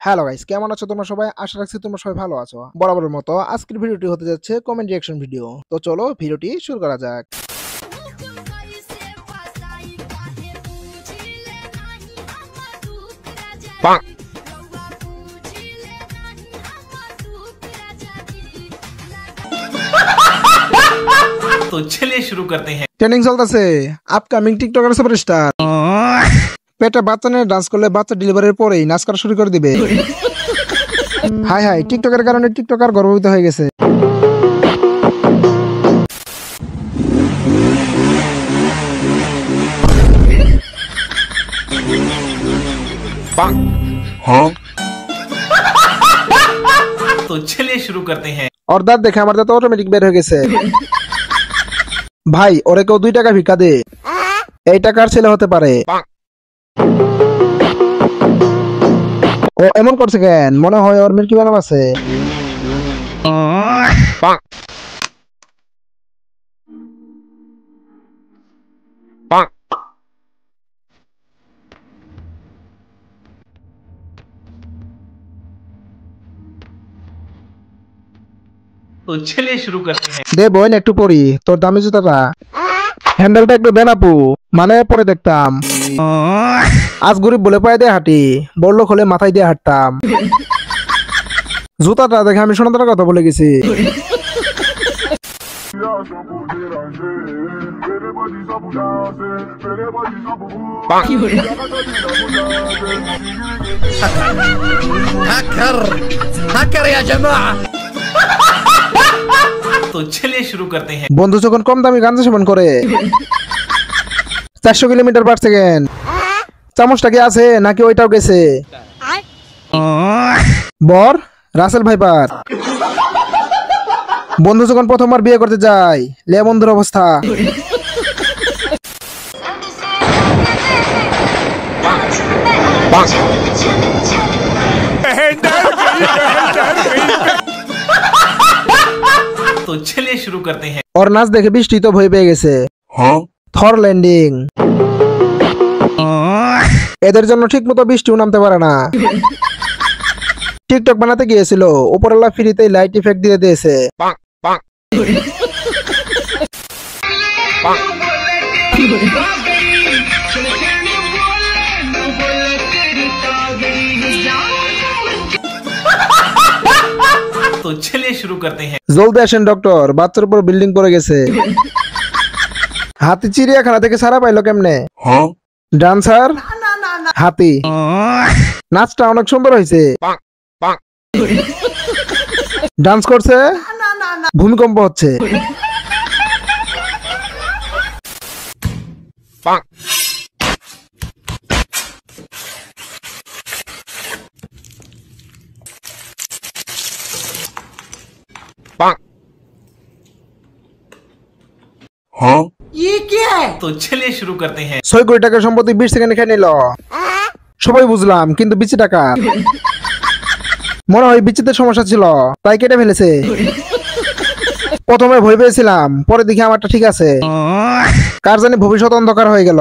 Hello guys, কেমন আছো তোমরা সবাই? আশা রাখছি তোমরা সবাই ভালো আছো। বরাবরের মতো আজকের ভিডিওটি হতে যাচ্ছে কমেন্ট রিঅ্যাকশন ভিডিও। তো চলো ভিডিওটি শুরু করা যাক। तो चलिए शुरू करते हैं। ট্রেনিং চলতেছে আপকামিং টিকটকার সুপারস্টার। পেটে বাচ্চা নিয়ে ডান্স করলে বাচ্চা ডেলিভারির পরেই নাচ করা শুরু করে দিবে। হাই হাই, টিকটকের কারণে টিকটকার গর্ভবতী হয়ে গেছে। तो चलिए शुरू करते हैं। ওর দাঁত দেখে আমার দাঁত অটোমেটিক বের হয়ে গেছে। ভাই ওরে কেউ 2 টাকা ভিক্ষা দে, এই টাকার ছেলে হতে পারে। ও এমন করছে কেন? মনে হয় ওর মিল্কি বানাম আছে। तो चलिए शुरू करते हैं। দে বোন একটু পরি, তোর দামি জুতাটা হ্যান্ডেলটা একটু দেন আপু, মানে পরে দেখতাম। আজ গরিব বলে পায়ে দিয়ে হাঁটি, বড় লোক হলে মাথায় দিয়ে হাঁটতাম। জুতাটা দেখে আমি সোনাদার কথা বলে গেছি। तो चलिए शुरू करते हैं। বন্ধু যখন কম দামি গাঞ্জা সেবন করে 400 কিলোমিটার পার সেকেন্ড, চামচটা কি আছে নাকি ওইটাও গেছে? বর রাসেল ভাইপার। বন্ধু যখন প্রথমবার বিয়ে করতে যায় লে বন্ধুর অবস্থা। तो चलिए शुरू करते हैं। ওর নাচ দেখে বৃষ্টি তো ভয় পেয়ে গেছে। থর ল্যান্ডিং। এদের জন্য ঠিক মতো বৃষ্টিও নামতে পারে না। টিকটক বানাতে গিয়েছিল, উপরওয়ালা ফ্রিতেই লাইট ইফেক্ট দিয়ে দিয়েছে। तो चलिए शुरू करते हैं। জলদি আসেন ডক্টর, বাচ্চার উপর বিল্ডিং পড়ে গেছে। হাতি চিড়িয়াখানা থেকে সারা পাইলো কেমনে? ডান্সার হাতি। নাচটা অনেক সুন্দর হয়েছে। ডান্স করছে, ভূমিকম্প হচ্ছে। ये क्या है? तो चलिए शुरू करते हैं। 6 কোটি টাকার সম্পত্তি 20 সেকেন্ডে খেয়ে নিল। সবাই বুঝলাম, কিন্তু বিচি টাকা মনে হয় বিচিতে সমস্যা ছিল তাই কেটে ফেলেছে। প্রথমে ভয় পেয়েছিলাম, পরে দেখি আমারটা ঠিক আছে। কার জানি ভবিষ্যৎ অন্ধকার হয়ে গেল।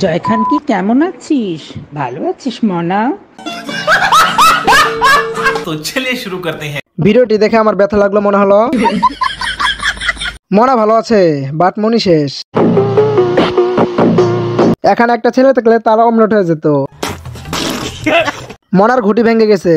জয়খান কি কেমন আছিস? ভালো আছিস মনা? तो चलिए शुरू करते हैं। ভিডিওটি দেখে আমার ব্যথা লাগলো মনে হলো। মনা ভালো আছে, বাট মনি শেষ। এখানে একটা ছেলে থাকলে তারা অমলেট হয়ে যেত। মনার ঘুটি ভেঙে গেছে।